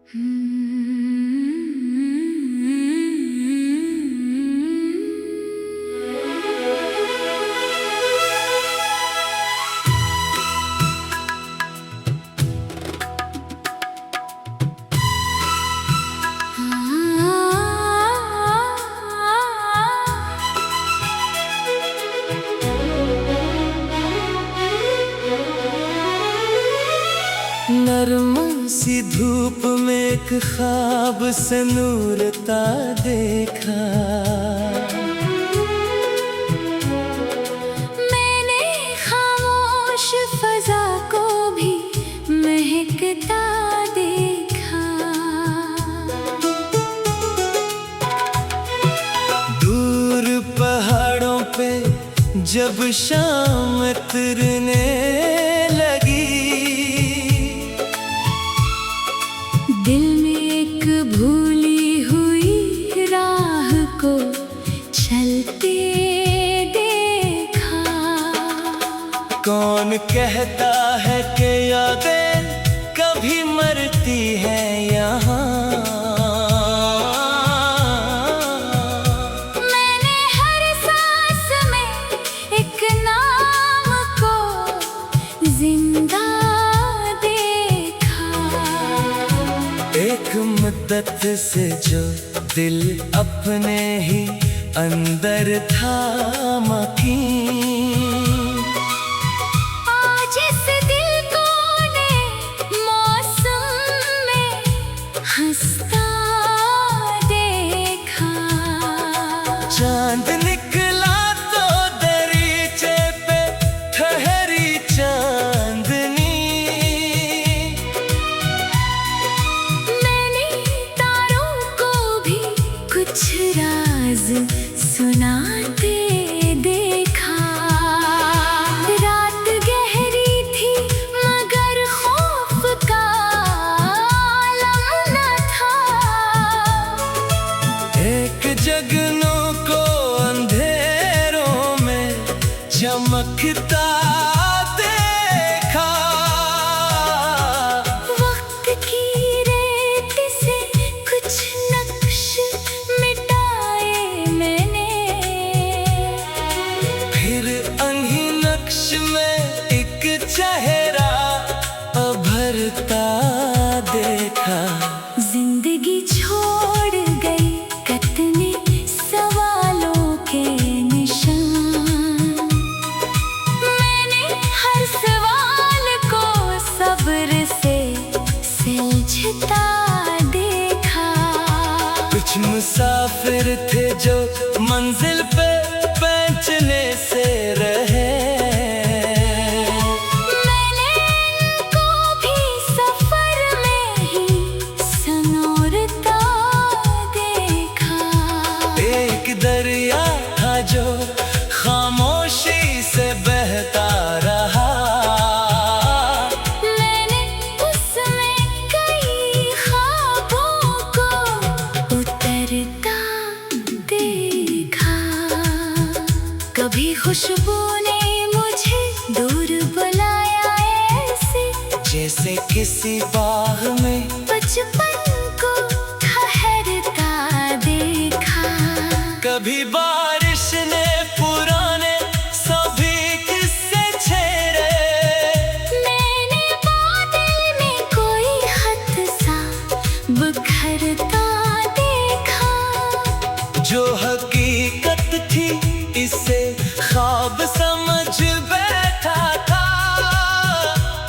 नरम सी धूप में एक ख्वाब से नूरता देखा। मैंने खामोश फजा को भी महकता देखा। दूर पहाड़ों पे जब शाम उतरने लगी, दिल में एक भूली हुई राह को चलते देखा। कौन कहता है कि यादें कभी मरती हैं यहाँ। मैंने हर सांस में एक नाम को जिंदा एक मुद्दत से जो दिल अपने ही अंदर था मकीन, आज इस दिल को ने मौसम में हंसता देखा। चांद निकला तो दरीचे पे ठहरी चांदनी। कुछ राज सुनाते देखा। रात गहरी थी मगर खौफ का आलम न था। एक जगनों को अंधेरों में चमकता देखा। वक्त की रेत से कुछ नक्श चेहरा उभरता देखा। जिंदगी छोड़ गई कितने सवालों के निशान। मैंने हर सवाल को सब्र से सुलझता देखा। कुछ मुसाफिर थे जो मंजिल पे पहुंचने से रहे। दरिया था जो खामोशी से बहता रहा। मैंने उसमें कई ख्वाबों को उतरता देखा। कभी खुशबू ने मुझे दूर बुलाया ऐसे, जैसे किसी बाग में बचपन को ठहरता देखा। कभी बारिश ने पुराने सभी किस्से छेड़े। मैंने बादल में कोई खत सा बिखरता देखा। जो हकीकत थी इसे ख्वाब समझ बैठा था।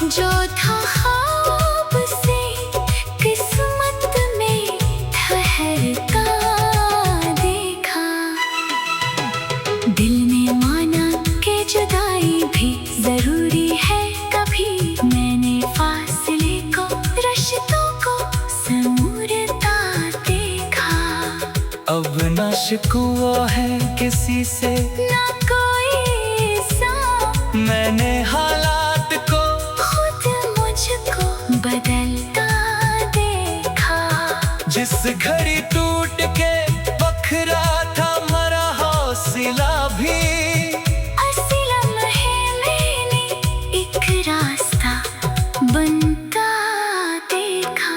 जो था ख्वाब से किस्मत में ठहरता देखा। दिल ने माना कि जुदाई भी जरूरी है कभी। मैंने फासले को रिश्तों को संवारता देखा। अब ना शिकवा है किसी से ना कोई सा। मैंने हालात को खुद मुझको बदलता देखा। जिस घड़ी टूट के बखरा था मरा हौसला भी। ऐसे लम्हे मैंने एक रास्ता बनता देखा।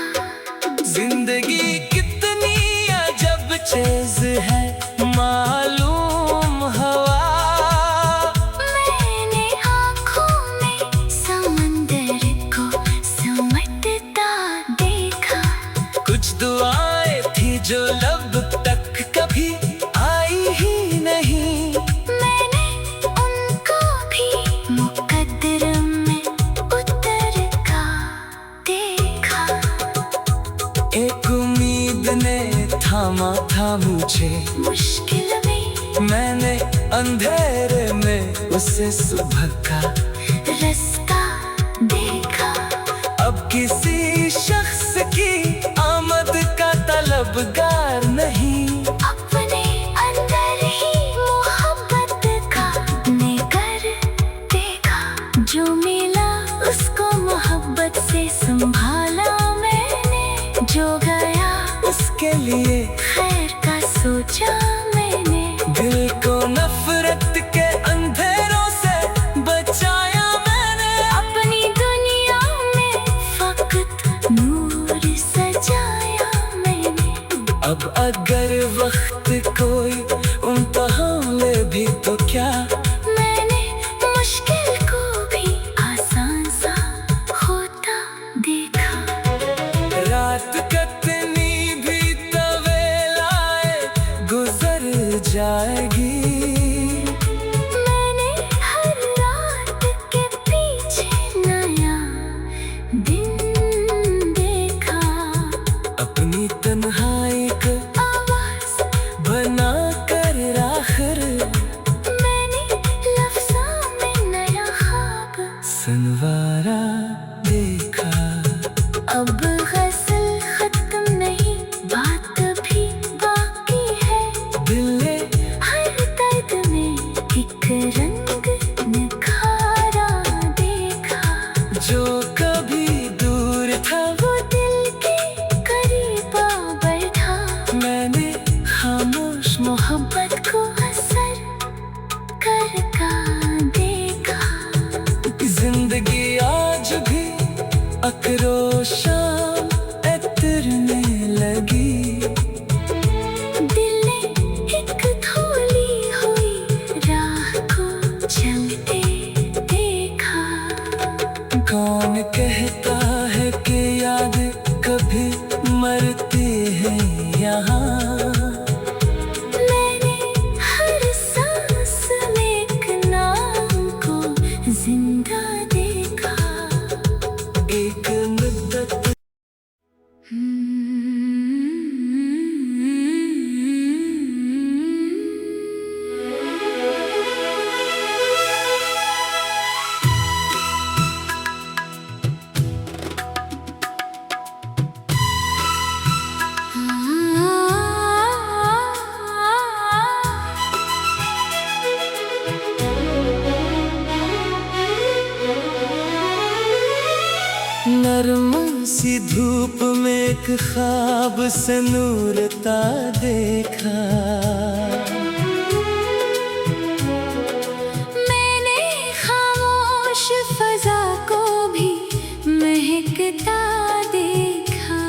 एक उम्मीद ने थामा था मुझे मुश्किल में मैंने अंधेरे में उसे सुबह का रास्ता देखा। अब किसी शख्स की आमद का तलबगार नहीं, अपने अंदर ही मोहब्बत का कर देखा। जो मिला उसको मोहब्बत से संभाला मैंने, जो गया उसके लिए खैर का सोचा मैंने। दिल को नफरत के अंधेरों से बचाया मैंने, अपनी दुनिया में फकत नूर सजाया मैंने। अब अगर वक्त कोई इम्तिहान ले भी तो क्या, मैंने मुश्किल को भी आसान सा होता देखा। रात कतनी भी तवेलाए गुजर जाएगी, मैंने हर रात के पीछे नया दिन देखा। अपनी तन्हाई को आवाज बना कर आखिर मैंने लफ्ज़ों में नया ख्वाब संवारा देखा। अब गज़ल खत्म नहीं, बात भी बाकी है। दिल ने हर दर्द में एक रंग निखारा देखा। जो कभी दूर था वो दिल के करीब आ बैठा। मैंने खामोश मोहब्बत को असर कर का देखा। जिंदगी आज भी अकरो शाम इतरने लगी, दिल ने एक धुली हुई राह को चलते देखा। कौन कहता है कि याद कभी मरती है यहाँ, मैंने हर सांस में एक नाम को जिंदा देखा। एक मुद्दत नरम सी धूप में एक ख्वाब से नूरता देखा। मैंने खामोश फजा को भी महकता देखा।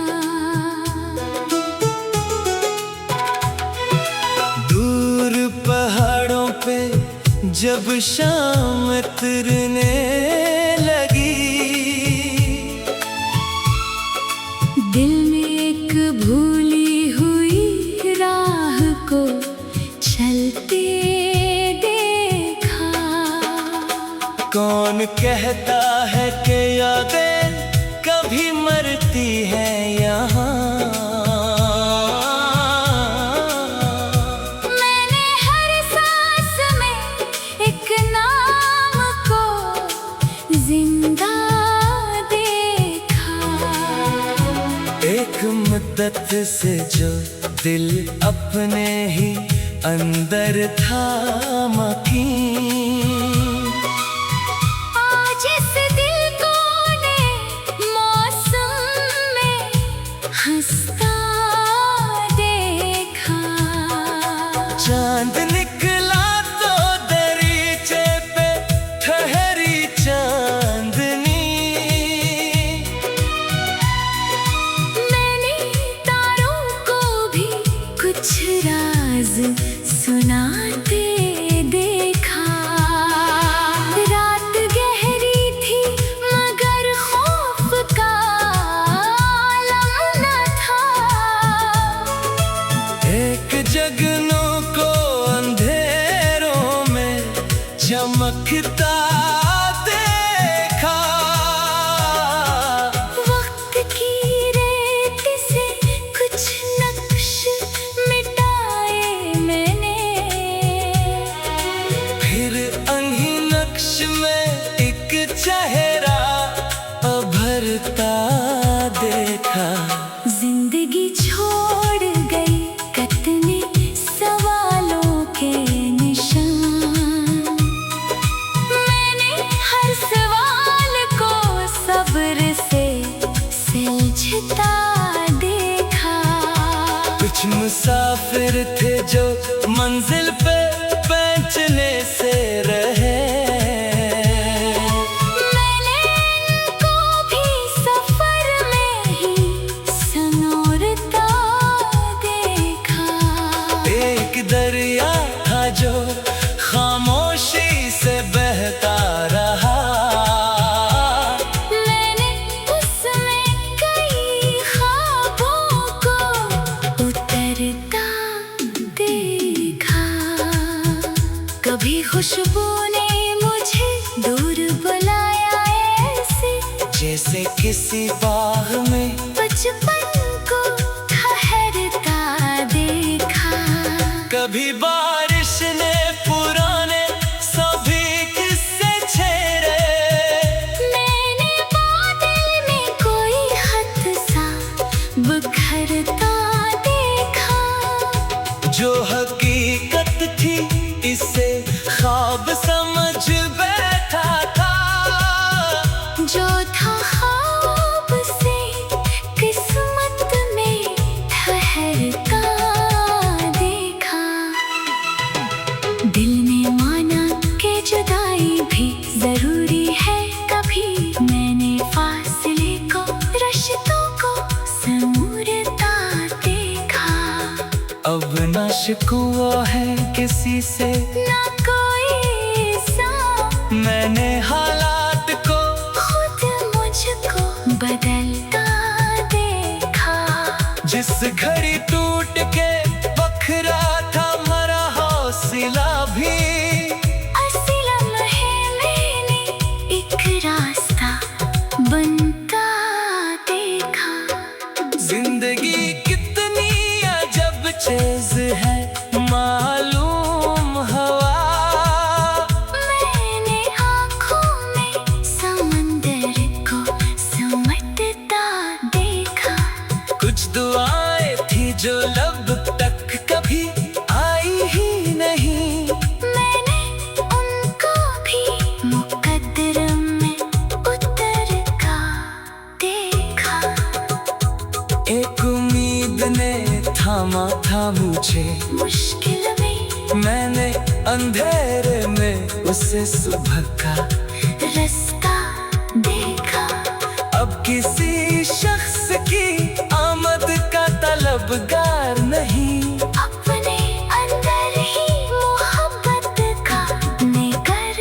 दूर पहाड़ों पे जब शाम उतरने लगी, दिल में एक भूली हुई राह को चलते देखा। कौन कहता है कि यादें कभी मरती हैं यहाँ, मैंने हर सांस में एक नाम को जिंदा देखा। एक मुद्दत से जो दिल अपने ही अंदर था मकीन, आज इस दिल को ने मौसम में हंसता देखा। चांद निकला तो दरीचे पे ठहरी चांदनी, मैंने तारों को भी कुछ राज सुनाते देखा। रात गहरी थी मगर खौफ का आलम न था। एक जगनों को अंधेरों में चमकता देखा। वक्त की रेत से मुसाफिर थे जो मंजिल पे पहुंचने से रहे। मैंने इनको भी सफर में ही संयोरता देखा। एक दरिया था जो खामोशी से बहता रहा। मैंने उसमें कई ख्वाबों को उतरता देखा। कभी खुशबू ने मुझे दूर बुलाया ऐसे, जैसे किसी बाग में बचपन को ठहरता देखा। कभी बारिश ने पुराने सभी किस्से छेड़े। मैंने बादल में कोई खत सा बिखरता देखा। जो हकीकत थी इसे ख्वाब समझ बैठा था। जो था ख्वाब से किस्मत में ठहरता देखा। दिल ने माना कि जुदाई भी जरूरी है कभी। मैंने फासले को रिश्तों को संवारता देखा। अब न शिकवा है किसी से ना कोई सा, मैंने हालात को खुद मुझको बदलता देखा। जिस घड़ी टूट के बखरा था मरा हौसला भी। ऐसे लम्हे मैंने एक रास्ता बनता देखा। जिंदगी कितनी अजब चीज है मालूम हवा। मैंने आँखों में समंदर को समेटता देखा। कुछ दुआएं थी जो लब तक कभी आई ही नहीं। मैंने उनको भी मुकद्दर में उतर का देखा। एक उम्मीद ने थामा था मुझे मुश्किल में मैंने अंधेरे में उसे सुबह का रास्ता देखा। अब किसी शख्स की आमद का तलबगार नहीं। अपने अंदर ही मोहब्बत का निकर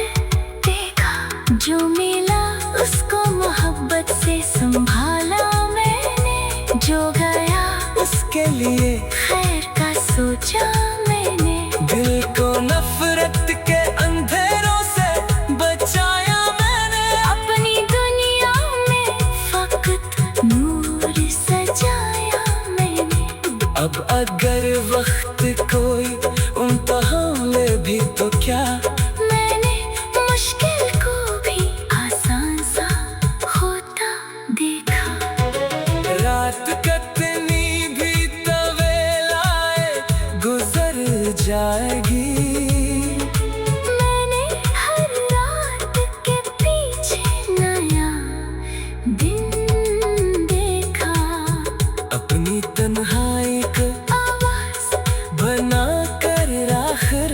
देखा। जो मिला उसको मोहब्बत से संभाला मैंने। जो गया उसके लिए खैर का सोचा मैंने। दिल को नफरत के अंधेरों से बचाया मैंने। अपनी दुनिया में फकत नूर सजाया मैंने। अब अगर वक्त कोई इम्तिहान ले भी तो क्या। मैंने मुश्किल को भी आसान सा होता देखा। रात कतनी भी तवेलाए गुजर जाएगी। मैंने हर रात के पीछे नया दिन देखा। अपनी तन्हाई को आवाज बना कर आखिर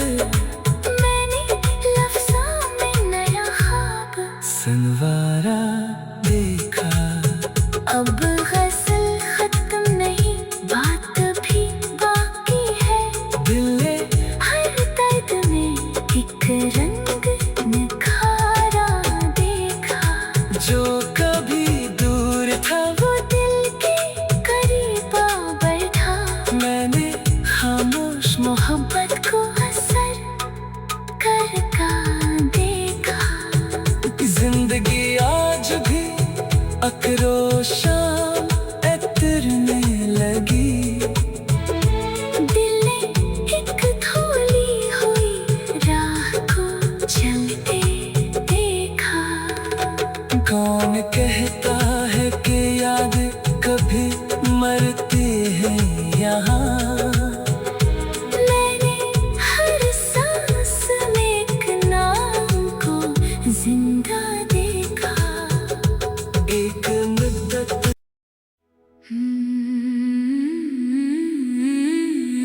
मैंने लफ्ज़ों में नया ख्वाब संवारा देखा। अब गज़ल खत्म नहीं, बात भी बाकी है। दिल ने हर दर्द में एक रंग निखारा देखा। जो कभी दूर था वो दिल के करीब आ बैठा। मैंने खामोश मोहब्बत को असर करता देखा। जिंदगी आज भी अकरो शाम इतरने लगी। दिल ने एक धुली हुई राह को चलते देखा। कौन कहता है कि याद कभी मरती है यहाँ। मैंने हर सांस में एक नाम को जिंदा देखा। एक 嗯。Hmm.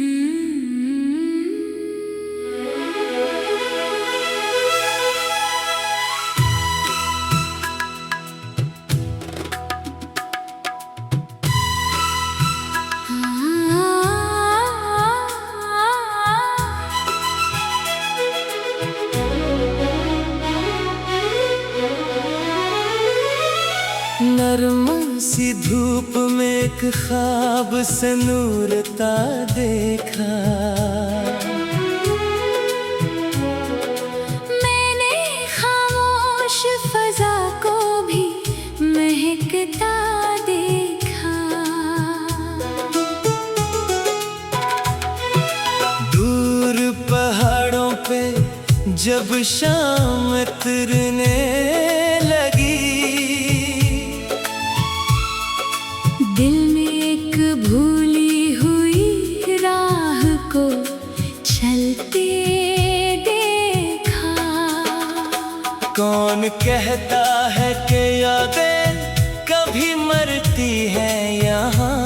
एक ख्वाब से नूरता देखा। मैंने खामोश फजा को भी महकता देखा। दूर पहाड़ों पे जब शाम उतरने लगी, दिल में एक भूली हुई राह को चलते देखा। कौन कहता है कि यादें कभी मरती हैं यहाँ।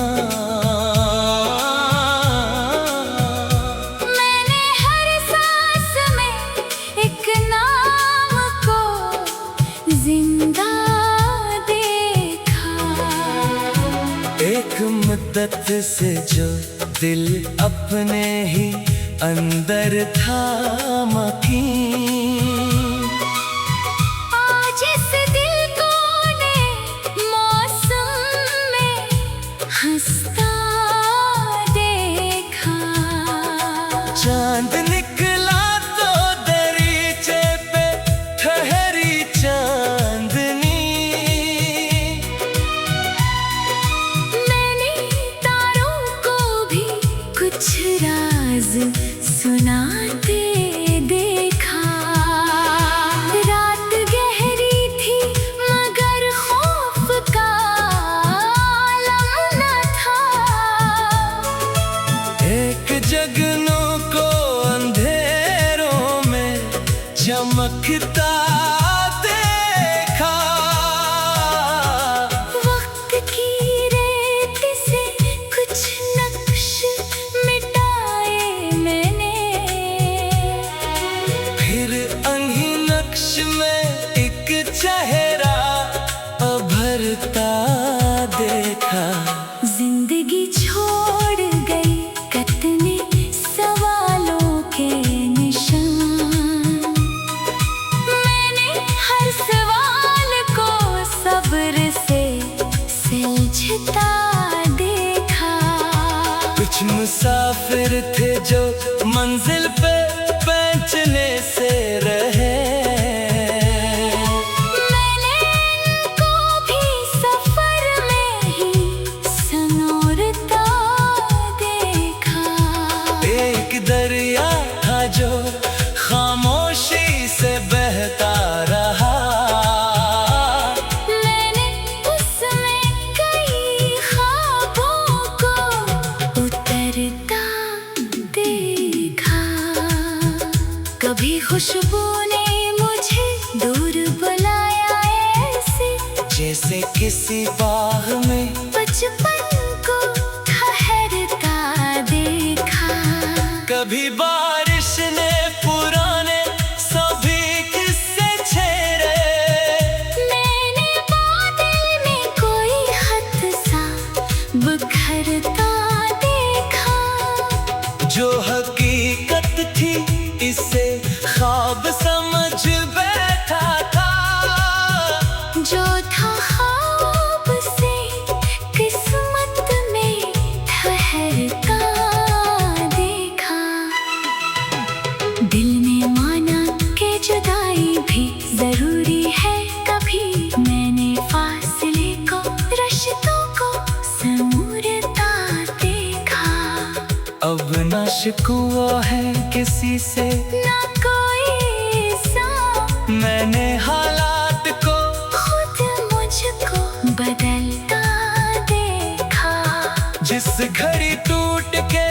मैंने हर सांस में एक नाम को जिंदा देखा। एक मुद्दत से जो दिल अपने ही अंदर था मकीन, आज इस दिल को ने मौसम में हंसता देखा। चांद निकला तो दरीचे पे ठहरी चांदनी। मैंने तारों को भी कुछ राज सुनाते देखा। रात गहरी थी मगर खौफ का आलम न था। एक जगनू को अंधेरों में चमकता देखा। वक्त की रेत से कुछ नक्श मिटाए मैंने। फिर अन्ही नक्श में एक चेहरा उभरता देखा। जिंदगी छोड़ गई कितने सवालों के निशान। मैंने हर सवाल को सब्र से सुलझता देखा। कुछ मुसाफिर थे जो मंजिल पे पहुंचने से रहे। मैंने इनको भी सफर में ही संयोरता देखा। एक दरिया था जो खामोशी से बहता रहा। मैंने उसमें कई ख्वाबों को उतरता देखा। कभी खुशबू ने मुझे दूर बुलाया ऐसे, जैसे किसी बाग में बचपन को ठहरता देखा। कभी बारिश ने पुराने सभी किस्से छेड़े। मैंने बादल में कोई खत सा बिखरता देखा। जो हकीकत थी इसे ख्वाब समझ बैठा था। जो था ख्वाब से किस्मत में ठहरता देखा। दिल ने माना कि जुदाई भी जरूरी है कभी। मैंने फासले को रिश्तों को संवारता देखा। अब न शिकवा है किसी से ना कोई सा मैंने हालात को खुद मुझको बदलता देखा। जिस घड़ी टूट के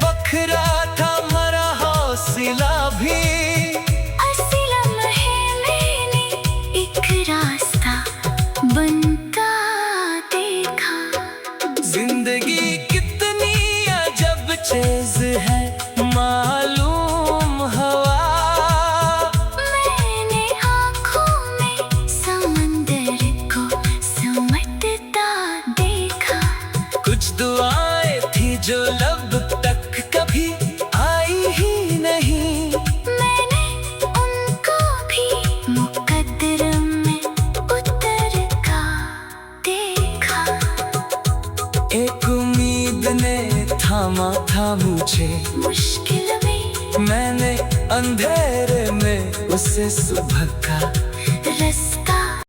बखरा था मरा हौसला भी। ऐसे लम्हे मैंने एक रास्ता बनता देखा। जिंदगी कितनी अजब चीज है मालूम हवा। मैंने आँखों में समंदर को समेटता देखा। कुछ दुआएं थी जो लब तक कभी आई ही नहीं। मैंने उनको भी मुकद्दर में उतर का देखा। एक उम्मीद ने थामा था मुझे मुश्किल में मैंने अंधेरे में उसे सुबह का रास्ता